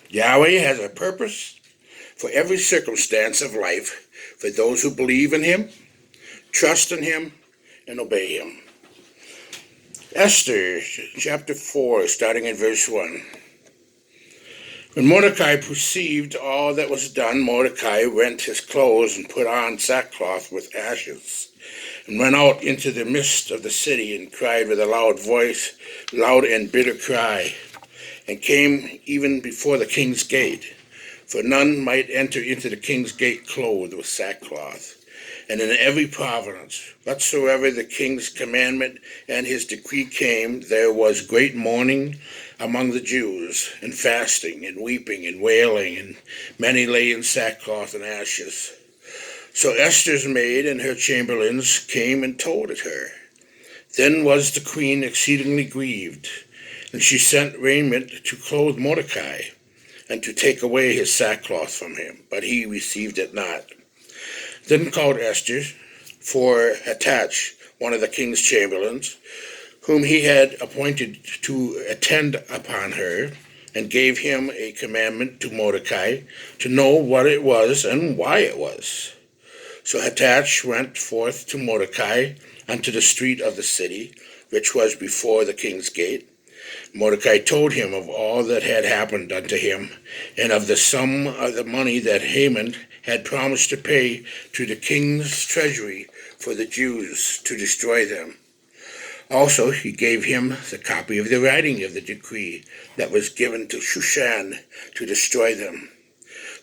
Yahweh has a purpose for every circumstance of life for those who believe in him, trust in him, and obey him. Esther chapter 4, starting in verse 1. When Mordecai perceived all that was done, Mordecai rent his clothes and put on sackcloth with ashes, and went out into the midst of the city and cried with a loud voice, loud and bitter cry, and came even before the king's gate. For none might enter into the king's gate clothed with sackcloth. And in every province, whatsoever the king's commandment and his decree came, there was great mourning among the Jews, and fasting, and weeping, and wailing, and many lay in sackcloth and ashes. So Esther's maid and her chamberlains came and told it her. Then was the queen exceedingly grieved, and she sent raiment to clothe Mordecai, and to take away his sackcloth from him, but he received it not. Then called Esther for Hathach, one of the king's chamberlains, whom he had appointed to attend upon her, and gave him a commandment to Mordecai to know what it was and why it was. So Hathach went forth to Mordecai unto the street of the city, which was before the king's gate. Mordecai told him of all that had happened unto him, and of the sum of the money that Haman had promised to pay to the king's treasury for the Jews to destroy them. Also he gave him the copy of the writing of the decree that was given to Shushan to destroy them,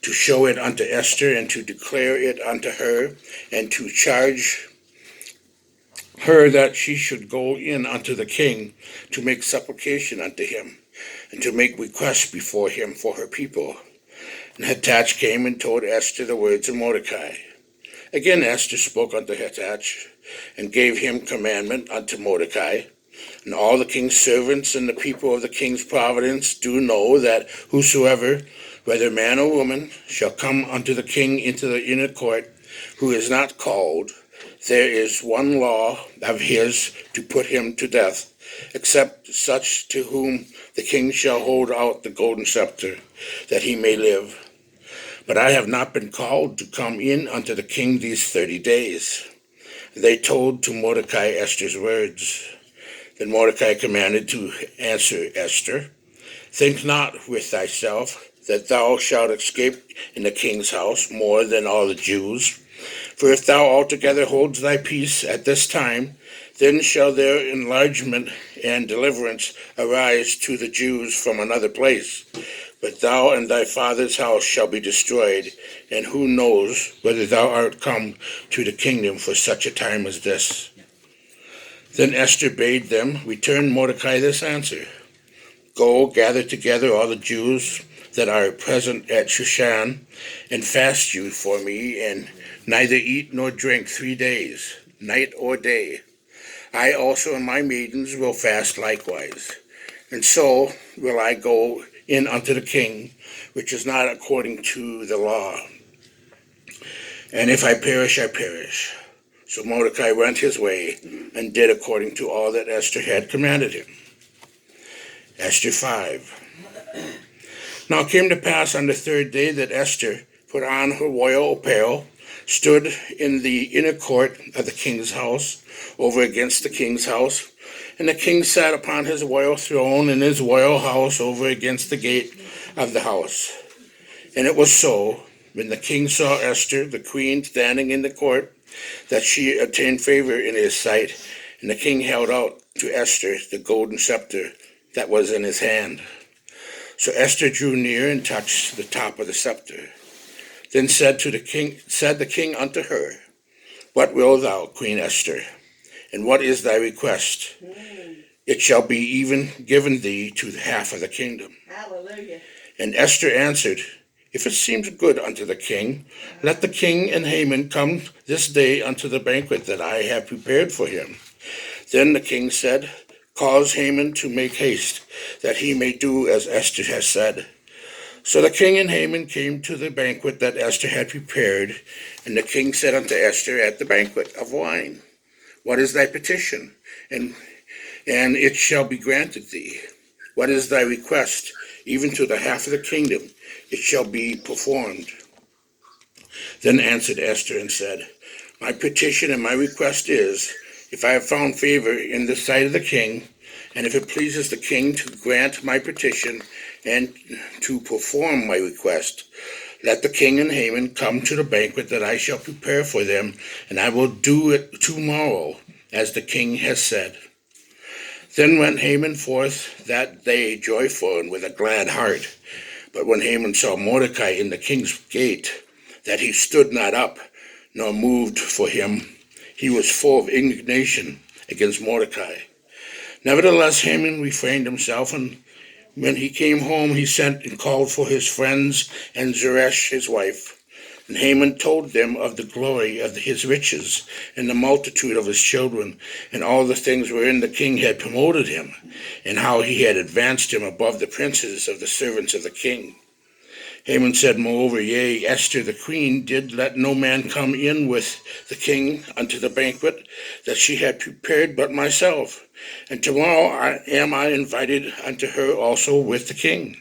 to show it unto Esther, and to declare it unto her, and to charge her that she should go in unto the king to make supplication unto him, and to make request before him for her people. And Hathach came and told Esther the words of Mordecai. Again Esther spoke unto Hathach, and gave him commandment unto Mordecai. And all the king's servants and the people of the king's province do know that whosoever, whether man or woman, shall come unto the king into the inner court, who is not called, there is one law of his to put him to death, except such to whom the king shall hold out the golden scepter, that he may live. But I have not been called to come in unto the king these 30 days. They told to Mordecai Esther's words. Then Mordecai commanded to answer Esther, think not with thyself that thou shalt escape in the king's house more than all the Jews. For if thou altogether holds thy peace at this time, then shall their enlargement and deliverance arise to the Jews from another place. But thou and thy father's house shall be destroyed, and who knows whether thou art come to the kingdom for such a time as this. Then Esther bade them return Mordecai this answer. Go, gather together all the Jews that are present at Shushan, and fast you for me, and neither eat nor drink 3 days, night or day. I also and my maidens will fast likewise. And so will I go in unto the king, which is not according to the law. And if I perish, I perish. So Mordecai went his way, and did according to all that Esther had commanded him. Esther 5. Now it came to pass on the 3rd day that Esther put on her royal apparel, stood in the inner court of the king's house, over against the king's house. And the king sat upon his royal throne in his royal house over against the gate of the house. And it was so, when the king saw Esther, the queen, standing in the court, that she obtained favor in his sight. And the king held out to Esther the golden scepter that was in his hand. So Esther drew near and touched the top of the scepter. Then said the king unto her, What wilt thou, Queen Esther? And what is thy request? It shall be even given thee to the half of the kingdom. Hallelujah. And Esther answered, If it seems good unto the king, let the king and Haman come this day unto the banquet that I have prepared for him. Then the king said, Cause Haman to make haste, that he may do as Esther has said. So the king and Haman came to the banquet that Esther had prepared, and the king said unto Esther at the banquet of wine, What is thy petition? And it shall be granted thee. what is thy request? Even to the half of the kingdom, it shall be performed. Then answered Esther and said, my petition and my request is, if I have found favor in the sight of the king, and if it pleases the king to grant my petition and to perform my request, let the king and Haman come to the banquet that I shall prepare for them, and I will do it tomorrow, as the king has said. Then went Haman forth that day joyful and with a glad heart. But when Haman saw Mordecai in the king's gate, that he stood not up, nor moved for him, he was full of indignation against Mordecai. Nevertheless, Haman refrained himself, and when he came home, he sent and called for his friends and Zeresh his wife. And Haman told them of the glory of his riches, and the multitude of his children, and all the things wherein the king had promoted him, and how he had advanced him above the princes of the servants of the king. Haman said, moreover, yea, Esther the queen did let no man come in with the king unto the banquet that she had prepared but myself. And tomorrow am I invited unto her also with the king.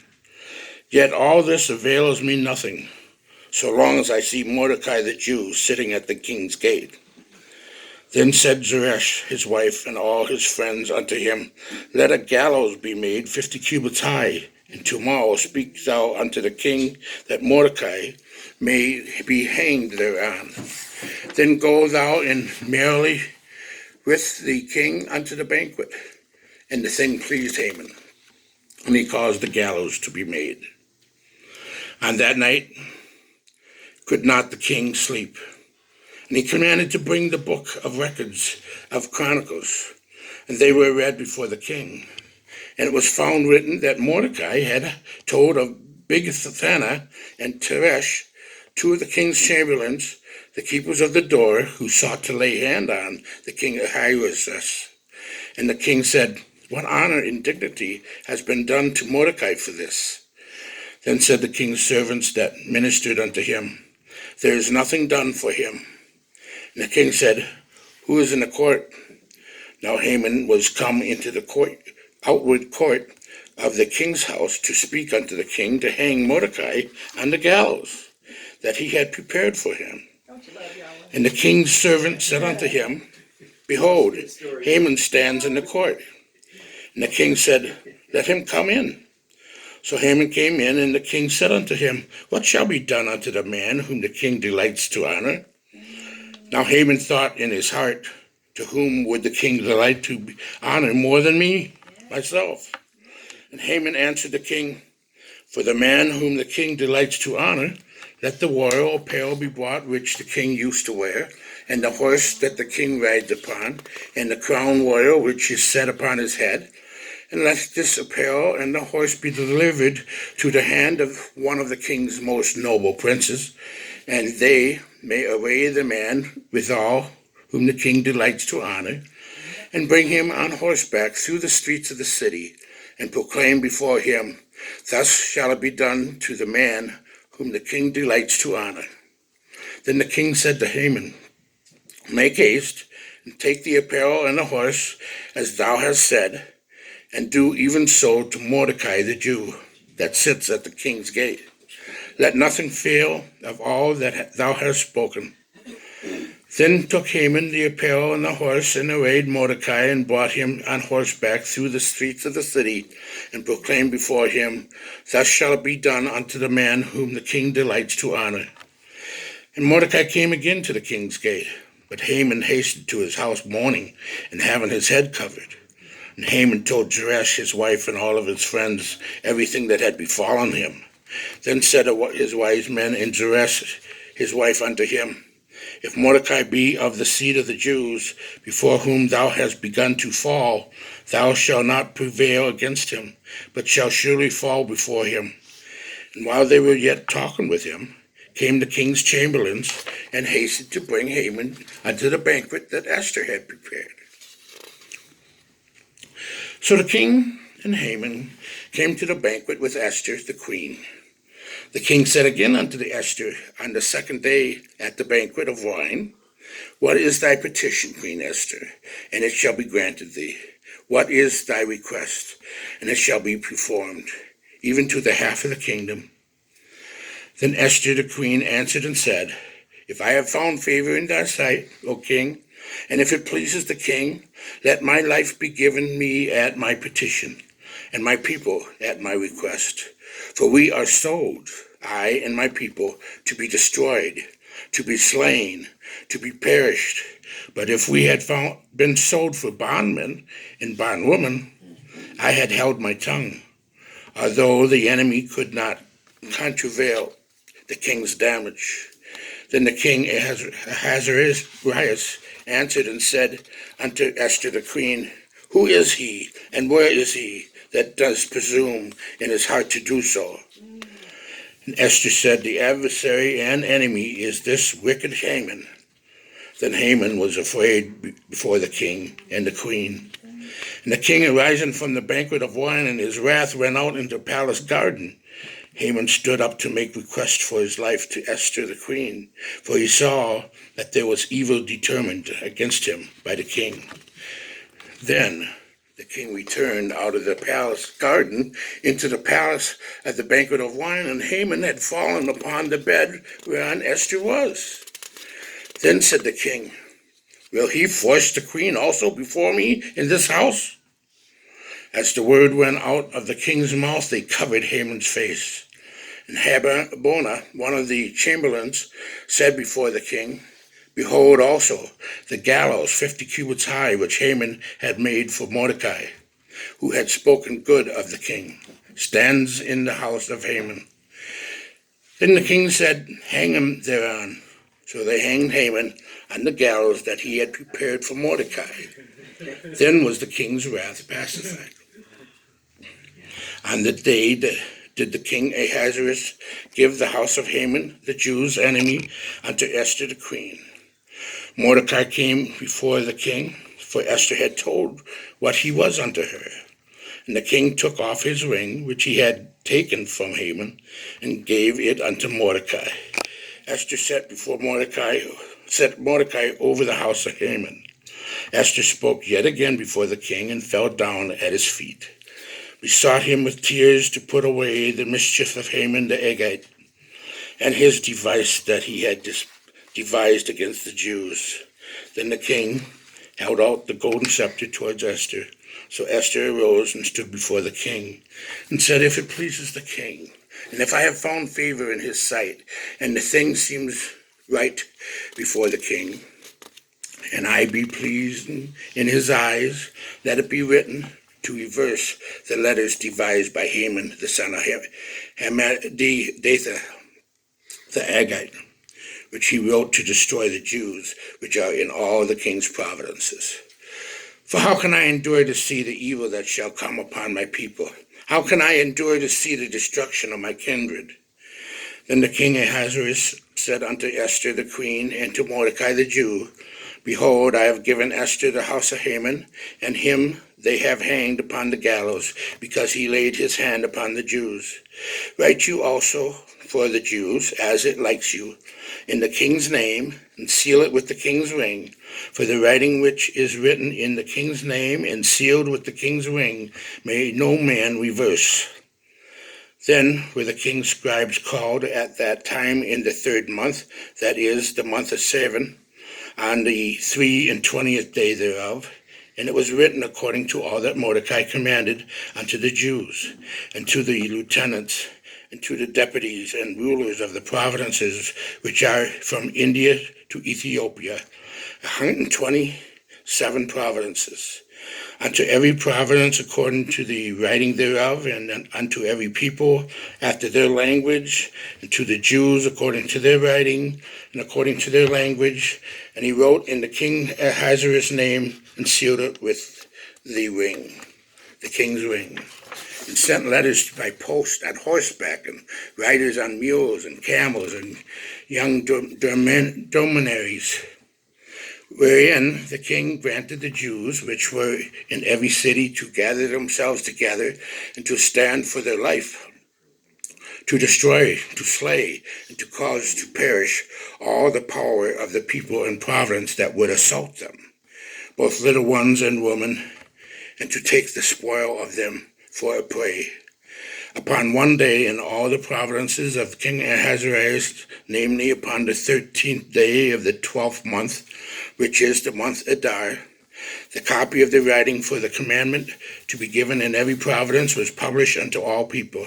Yet all this avails me nothing, so long as I see Mordecai the Jew sitting at the king's gate. Then said Zeresh his wife and all his friends unto him, let a gallows be made 50 cubits high, and tomorrow speak thou unto the king that Mordecai may be hanged thereon. Then go thou in merrily with the king unto the banquet. And the thing pleased Haman, and he caused the gallows to be made. On that night could not the king sleep, and he commanded to bring the book of records of Chronicles, and they were read before the king. And it was found written that Mordecai had told of Bigthana and Teresh, two of the king's chamberlains, the keepers of the door, who sought to lay hand on the king Ahasuerus. And the king said, what honor and dignity has been done to Mordecai for this? Then said the king's servants that ministered unto him, there is nothing done for him. And the king said, who is in the court? Now Haman was come into the outward court of the king's house to speak unto the king to hang Mordecai on the gallows that he had prepared for him. And the king's servant said unto him, behold, Haman stands in the court. And the king said, let him come in. So Haman came in, and the king said unto him, what shall be done unto the man whom the king delights to honor? Now Haman thought in his heart, to whom would the king delight to honor more than me, myself? And Haman answered the king, for the man whom the king delights to honor, let the royal apparel be brought which the king used to wear, and the horse that the king rides upon, and the crown royal which is set upon his head. And let this apparel and the horse be delivered to the hand of one of the king's most noble princes, and they may array the man withal whom the king delights to honor, and bring him on horseback through the streets of the city, and proclaim before him, thus shall it be done to the man whom the king delights to honor. Then the king said to Haman, make haste, and take the apparel and the horse, as thou hast said, and do even so to Mordecai the Jew, that sits at the king's gate. Let nothing fail of all that thou hast spoken. Then took Haman the apparel and the horse, and arrayed Mordecai, and brought him on horseback through the streets of the city, and proclaimed before him, thus shall it be done unto the man whom the king delights to honor. And Mordecai came again to the king's gate, but Haman hastened to his house mourning, and having his head covered. And Haman told Zeresh his wife and all of his friends everything that had befallen him. Then said his wise men and Zeresh his wife unto him, if Mordecai be of the seed of the Jews, before whom thou hast begun to fall, thou shalt not prevail against him, but shall surely fall before him. And while they were yet talking with him, came the king's chamberlains, and hastened to bring Haman unto the banquet that Esther had prepared. So the king and Haman came to the banquet with Esther the queen. The king said again unto the Esther on the second day at the banquet of wine, what is thy petition, Queen Esther? And it shall be granted thee. what is thy request? And it shall be performed, even to the half of the kingdom. Then Esther the queen answered and said, If I have found favor in thy sight, O king, and if it pleases the king, let my life be given me at my petition, and my people at my request. For we are sold, I and my people, to be destroyed, to be slain, to be perished. But if we had been sold for bondmen and bondwomen, I had held my tongue, although the enemy could not countervail the king's damage. Then the king Ahasuerus answered and said unto Esther the queen, Who is he, and where is he, that does presume in his heart to do so? And Esther said, The adversary and enemy is this wicked Haman. Then Haman was afraid before the king and the queen. And the king, arising from the banquet of wine, in his wrath went out into the palace garden. Haman stood up to make request for his life to Esther the queen, for he saw that there was evil determined against him by the king. Then the king returned out of the palace garden into the palace at the banquet of wine, and Haman had fallen upon the bed whereon Esther was. Then said the king, Will he force the queen also before me in this house? As the word went out of the king's mouth, they covered Haman's face. And Harbona, one of the chamberlains, said before the king, Behold also the gallows 50 cubits high, which Haman had made for Mordecai, who had spoken good of the king, stands in the house of Haman. Then the king said, Hang him thereon. So they hanged Haman on the gallows that he had prepared for Mordecai. Then was the king's wrath pacified. On the day did the king Ahasuerus give the house of Haman, the Jews' enemy, unto Esther the queen. Mordecai came before the king, for Esther had told what he was unto her. And the king took off his ring, which he had taken from Haman, and gave it unto Mordecai. Esther set Mordecai over the house of Haman. Esther spoke yet again before the king, and fell down at his feet, besought him with tears to put away the mischief of Haman the Agagite, and his device that he had devised against the Jews. Then the king held out the golden scepter towards Esther. So Esther arose and stood before the king, and said, If it pleases the king, and if I have found favor in his sight, and the thing seems right before the king, and I be pleased in his eyes, let it be written to reverse the letters devised by Haman the son of Hammedatha the Agagite, which he wrote to destroy the Jews, which are in all the king's provinces. For how can I endure to see the evil that shall come upon my people? How can I endure to see the destruction of my kindred? Then the king Ahasuerus said unto Esther the queen, and to Mordecai the Jew, Behold, I have given Esther the house of Haman, and him they have hanged upon the gallows, because he laid his hand upon the Jews. Write you also for the Jews, as it likes you, in the king's name, and seal it with the king's ring. For the writing which is written in the king's name, and sealed with the king's ring, may no man reverse. Then were the king's scribes called at that time in the 3rd month, that is, the month of Sivan, on the 23rd day thereof. And it was written according to all that Mordecai commanded unto the Jews, and to the lieutenants, and to the deputies and rulers of the provinces which are from India to Ethiopia, 127 provinces. Unto every province according to the writing thereof, and unto every people after their language, and to the Jews according to their writing, and according to their language. And he wrote in the king Ahasuerus' name, and sealed it with the ring, the king's ring, and sent letters by post on horseback, and riders on mules and camels, and young dromedaries, wherein the king granted the Jews which were in every city to gather themselves together, and to stand for their life, to destroy, to slay, and to cause to perish all the power of the people and province that would assault them, both little ones and women, and to take the spoil of them for a prey. Upon one day in all the provinces of King Ahasuerus, namely upon the 13th day of the 12th month, which is the month Adar, the copy of the writing for the commandment to be given in every province was published unto all people,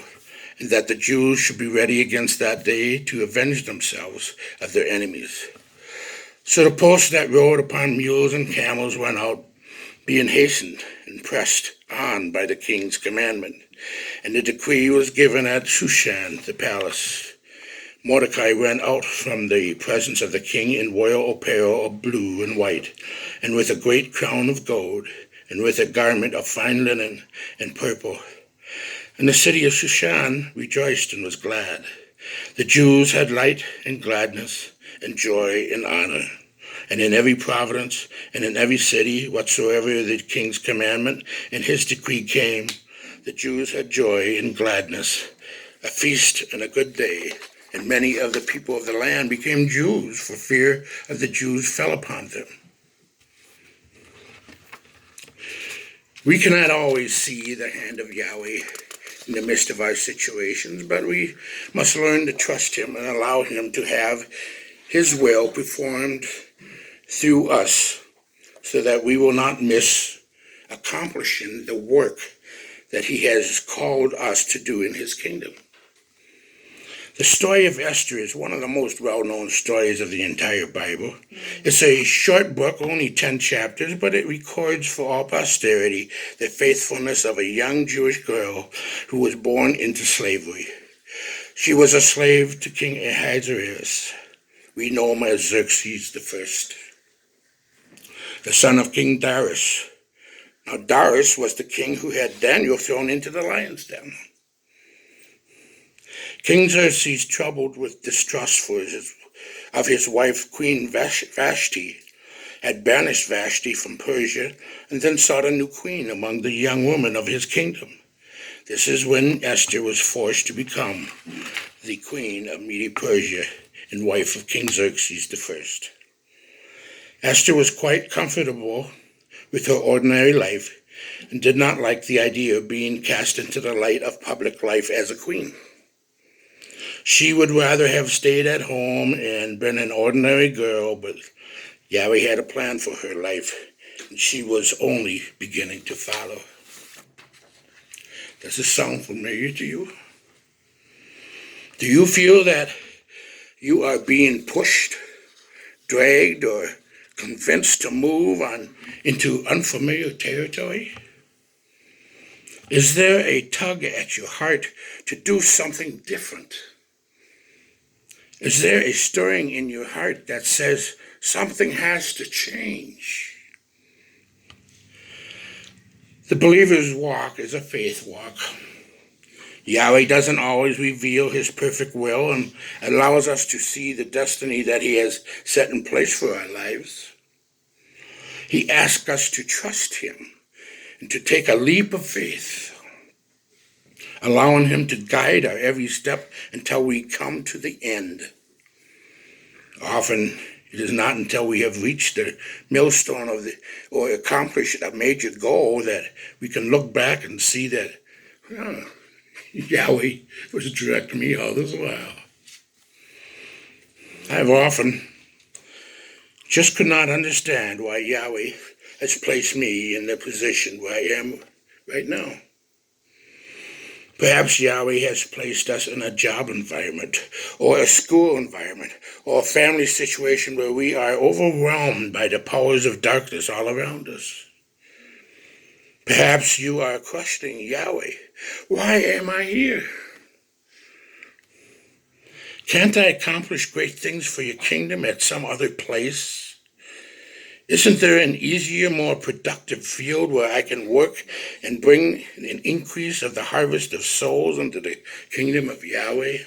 and that the Jews should be ready against that day to avenge themselves of their enemies. So the posts that rode upon mules and camels went out, being hastened and pressed on by the king's commandment. And the decree was given at Shushan, the palace. Mordecai went out from the presence of the king in royal apparel of blue and white, and with a great crown of gold, and with a garment of fine linen and purple. And the city of Shushan rejoiced and was glad. The Jews had light and gladness and joy and honor. And in every province and in every city, whatsoever the king's commandment and his decree came, the Jews had joy and gladness, a feast and a good day. And many of the people of the land became Jews, for fear of the Jews fell upon them. We cannot always see the hand of Yahweh in the midst of our situations, but we must learn to trust him and allow him to have his will performed through us, so that we will not miss accomplishing the work that he has called us to do in his kingdom. The story of Esther is one of the most well-known stories of the entire Bible. It's a short book, only 10 chapters, but it records for all posterity the faithfulness of a young Jewish girl who was born into slavery. She was a slave to King Ahasuerus. We know him as Xerxes I, the son of King Darius. Now Darius was the king who had Daniel thrown into the lion's den. King Xerxes, troubled with distrust of his wife Queen Vashti, had banished Vashti from Persia and then sought a new queen among the young women of his kingdom. This is when Esther was forced to become the queen of Medo-Persia and wife of King Xerxes I. Esther was quite comfortable with her ordinary life and did not like the idea of being cast into the light of public life as a queen. She would rather have stayed at home and been an ordinary girl, but Yahweh had a plan for her life, and she was only beginning to follow. Does this sound familiar to you? Do you feel that you are being pushed, dragged, or convinced to move on into unfamiliar territory? Is there a tug at your heart to do something different? Is there a stirring in your heart that says something has to change? The believer's walk is a faith walk. Yahweh doesn't always reveal his perfect will and allows us to see the destiny that he has set in place for our lives. He asks us to trust him and to take a leap of faith, allowing him to guide our every step until we come to the end. Often it is not until we have reached the millstone or accomplished a major goal that we can look back and see that Yahweh was directing me all this while. I've often just could not understand why Yahweh has placed me in the position where I am right now. Perhaps Yahweh has placed us in a job environment, or a school environment, or a family situation where we are overwhelmed by the powers of darkness all around us. Perhaps you are questioning Yahweh. Why am I here? Can't I accomplish great things for your kingdom at some other place? Isn't there an easier, more productive field where I can work and bring an increase of the harvest of souls into the kingdom of Yahweh?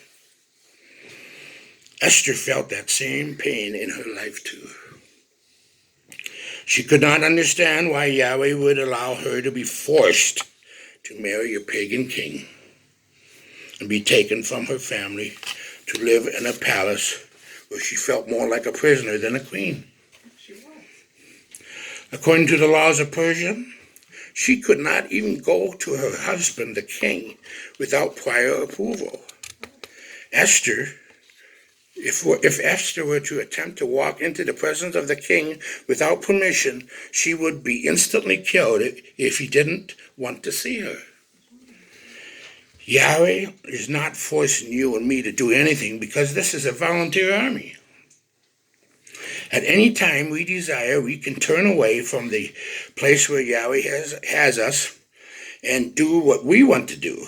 Esther felt that same pain in her life too. She could not understand why Yahweh would allow her to be forced to marry a pagan king and be taken from her family to live in a palace where she felt more like a prisoner than a queen. According to the laws of Persia, She could not even go to her husband, the king, without prior approval. Esther, if Esther were to attempt to walk into the presence of the king without permission, she would be instantly killed if he didn't want to see her. Yahweh is not forcing you and me to do anything because this is a volunteer army. At any time we desire, we can turn away from the place where Yahweh has us and do what we want to do.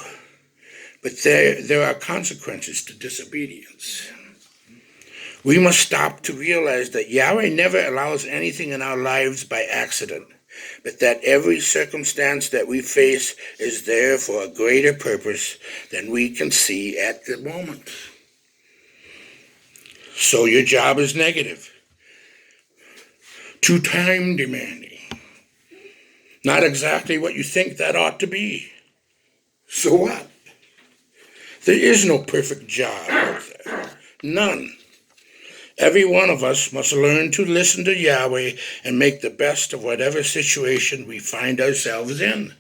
But there are consequences to disobedience. We must stop to realize that Yahweh never allows anything in our lives by accident, but that every circumstance that we face is there for a greater purpose than we can see at the moment. So your job is negative, too time demanding, not exactly what you think that ought to be. So what? There is no perfect job out there. None. Every one of us must learn to listen to Yahweh and make the best of whatever situation we find ourselves in.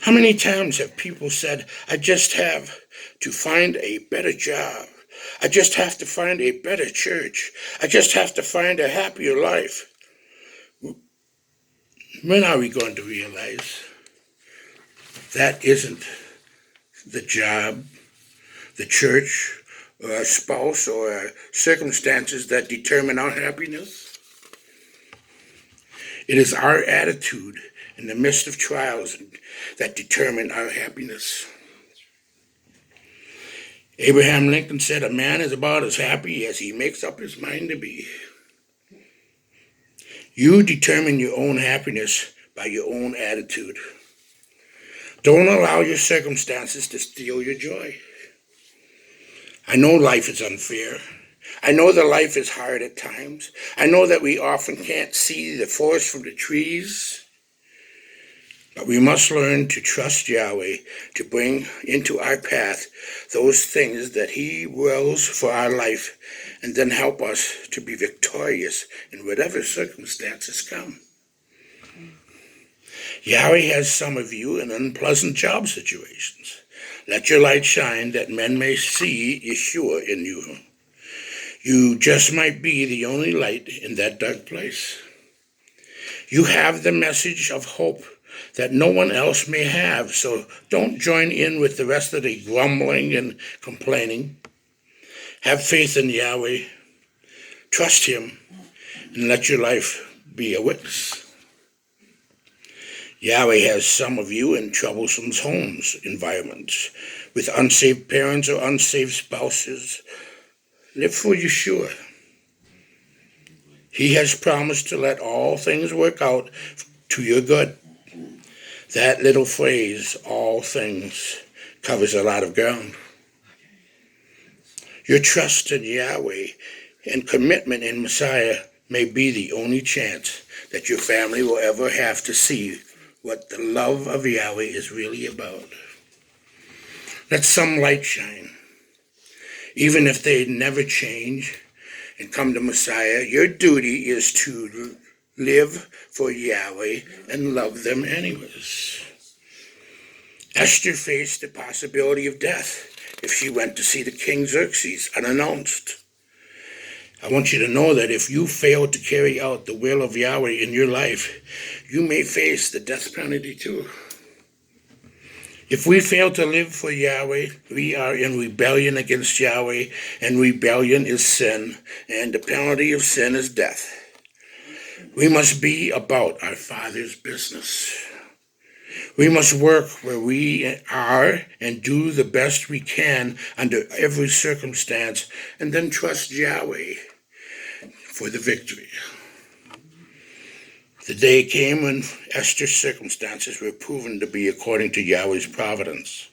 How many times have people said, I just have to find a better job. I just have to find a better church. I just have to find a happier life. When are we going to realize that isn't the job, the church, or our spouse, or our circumstances that determine our happiness? It is our attitude in the midst of trials that determine our happiness. Abraham Lincoln said, a man is about as happy as he makes up his mind to be. You determine your own happiness by your own attitude. Don't allow your circumstances to steal your joy. I know life is unfair. I know that life is hard at times. I know that we often can't see the forest from the trees. But we must learn to trust Yahweh to bring into our path those things that He wills for our life, and then help us to be victorious in whatever circumstances come. Yahweh has some of you in unpleasant job situations. Let your light shine that men may see Yeshua in you. You just might be the only light in that dark place. You have the message of hope that no one else may have, so don't join in with the rest of the grumbling and complaining. Have faith in Yahweh, trust Him, and let your life be a witness. Yahweh has some of you in troublesome homes, environments, with unsaved parents or unsaved spouses. Live for Yeshua. He has promised to let all things work out to your good. That little phrase, all things, covers a lot of ground. Your trust in Yahweh and commitment in Messiah may be the only chance that your family will ever have to see what the love of Yahweh is really about. Let some light shine. Even if they never change and come to Messiah, your duty is to live for Yahweh and love them anyways. Esther faced the possibility of death if she went to see the king Xerxes unannounced. I want you to know that if you fail to carry out the will of Yahweh in your life, you may face the death penalty too. If we fail to live for Yahweh, we are in rebellion against Yahweh, and rebellion is sin, and the penalty of sin is death. We must be about our Father's business. We must work where we are and do the best we can under every circumstance, and then trust Yahweh for the victory. The day came when Esther's circumstances were proven to be according to Yahweh's providence.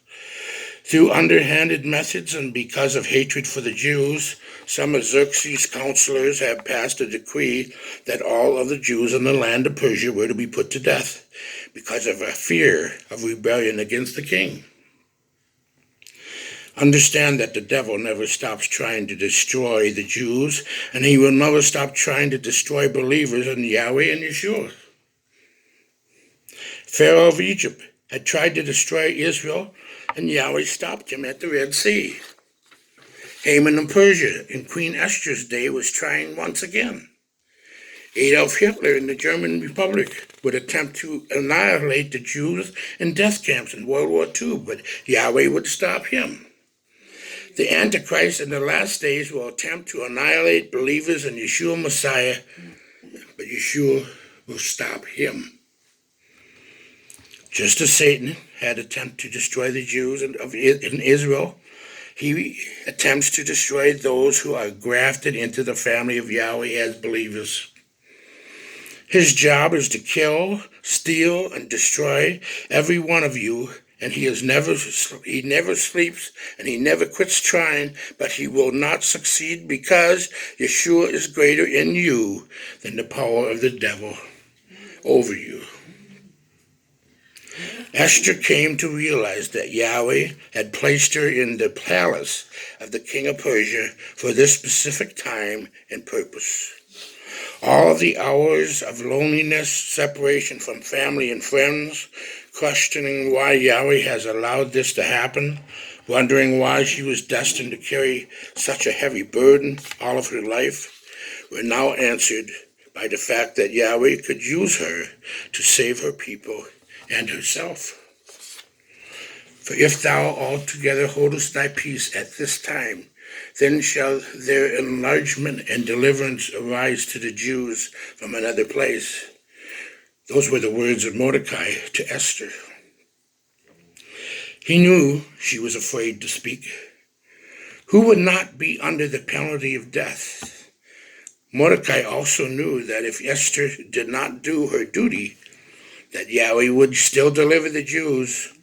Through underhanded methods and because of hatred for the Jews, some of Xerxes' counselors had passed a decree that all of the Jews in the land of Persia were to be put to death because of a fear of rebellion against the king. Understand that the devil never stops trying to destroy the Jews, and he will never stop trying to destroy believers in Yahweh and Yeshua. Pharaoh of Egypt had tried to destroy Israel, and Yahweh stopped him at the Red Sea. Haman of Persia in Queen Esther's day was trying once again. Adolf Hitler in the German Republic would attempt to annihilate the Jews in death camps in World War II, but Yahweh would stop him. The Antichrist in the last days will attempt to annihilate believers in Yeshua Messiah, but Yeshua will stop him. Just as Satan had attempted to destroy the Jews in Israel, he attempts to destroy those who are grafted into the family of Yahweh as believers. His job is to kill, steal, and destroy every one of you, and he never sleeps and he never quits trying, but he will not succeed because Yeshua is greater in you than the power of the devil over you. Esther came to realize that Yahweh had placed her in the palace of the king of Persia for this specific time and purpose. All of the hours of loneliness, separation from family and friends, questioning why Yahweh has allowed this to happen, wondering why she was destined to carry such a heavy burden all of her life, were now answered by the fact that Yahweh could use her to save her people and herself. For if thou altogether holdest thy peace at this time, then shall their enlargement and deliverance arise to the Jews from another place. Those were the words of Mordecai to Esther. He knew she was afraid to speak. Who would not be under the penalty of death? Mordecai also knew that if Esther did not do her duty, that Yahweh would still deliver the Jews,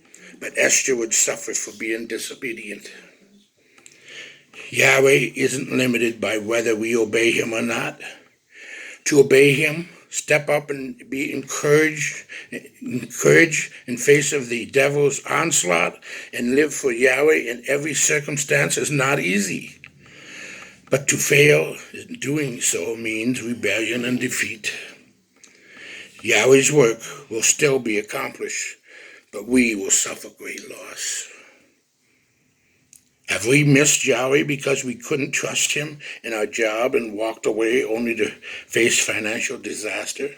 but Esther would suffer for being disobedient. Yahweh isn't limited by whether we obey him or not. To obey him, step up and be encouraged in face of the devil's onslaught and live for Yahweh in every circumstance is not easy. But to fail in doing so means rebellion and defeat. Yahweh's work will still be accomplished, but we will suffer great loss. Have we missed Yahweh because we couldn't trust him in our job and walked away only to face financial disaster?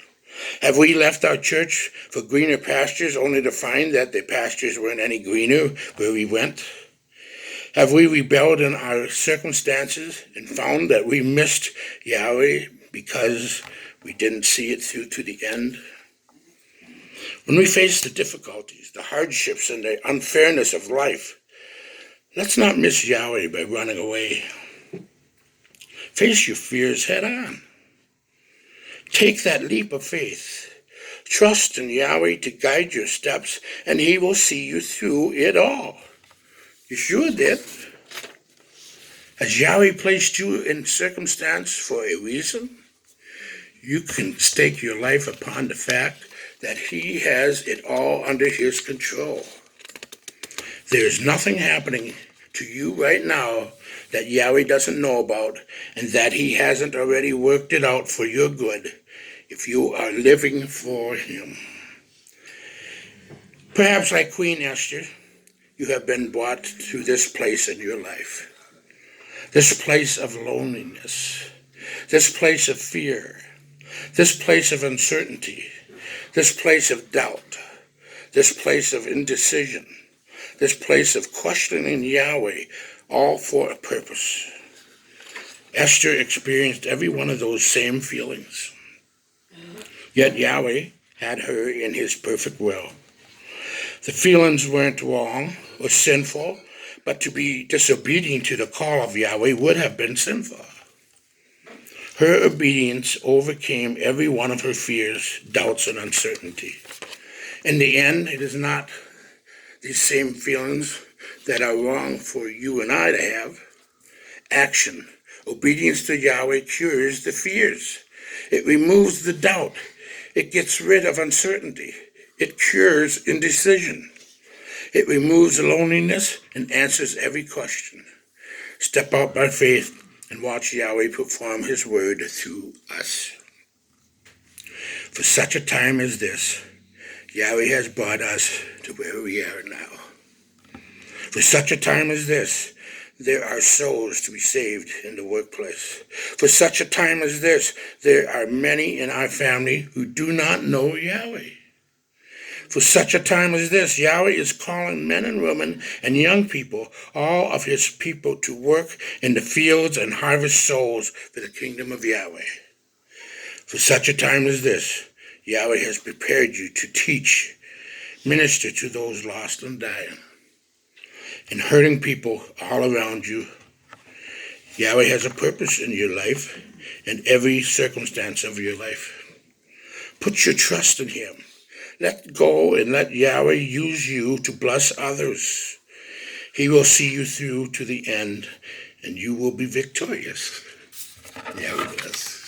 Have we left our church for greener pastures only to find that the pastures weren't any greener where we went? Have we rebelled in our circumstances and found that we missed Yahweh because we didn't see it through to the end? When we face the difficulties, the hardships, and the unfairness of life, let's not miss Yahweh by running away. Face your fears head on. Take that leap of faith. Trust in Yahweh to guide your steps, and he will see you through it all. Yeshua did. Has Yahweh placed you in circumstance for a reason? You can stake your life upon the fact that he has it all under his control. There is nothing happening to you right now that Yahweh doesn't know about and that he hasn't already worked it out for your good if you are living for him. Perhaps like Queen Esther, you have been brought to this place in your life. This place of loneliness, this place of fear, this place of uncertainty, this place of doubt, this place of indecision, this place of questioning Yahweh, all for a purpose. Esther experienced every one of those same feelings. Yet Yahweh had her in his perfect will. The feelings weren't wrong or sinful, but to be disobedient to the call of Yahweh would have been sinful. Her obedience overcame every one of her fears, doubts, and uncertainty. In the end, it is not these same feelings that are wrong for you and I to have. Action. Obedience to Yahweh cures the fears. It removes the doubt. It gets rid of uncertainty. It cures indecision. It removes loneliness and answers every question. Step out by faith and watch Yahweh perform his word through us. For such a time as this, Yahweh has brought us to where we are now. For such a time as this, there are souls to be saved in the workplace. For such a time as this, there are many in our family who do not know Yahweh. For such a time as this, Yahweh is calling men and women and young people, all of his people, to work in the fields and harvest souls for the kingdom of Yahweh. For such a time as this, Yahweh has prepared you to teach, minister to those lost and dying, and hurting people all around you. Yahweh has a purpose in your life and every circumstance of your life. Put your trust in him. Let go and let Yahweh use you to bless others. He will see you through to the end, and you will be victorious. Yahweh bless.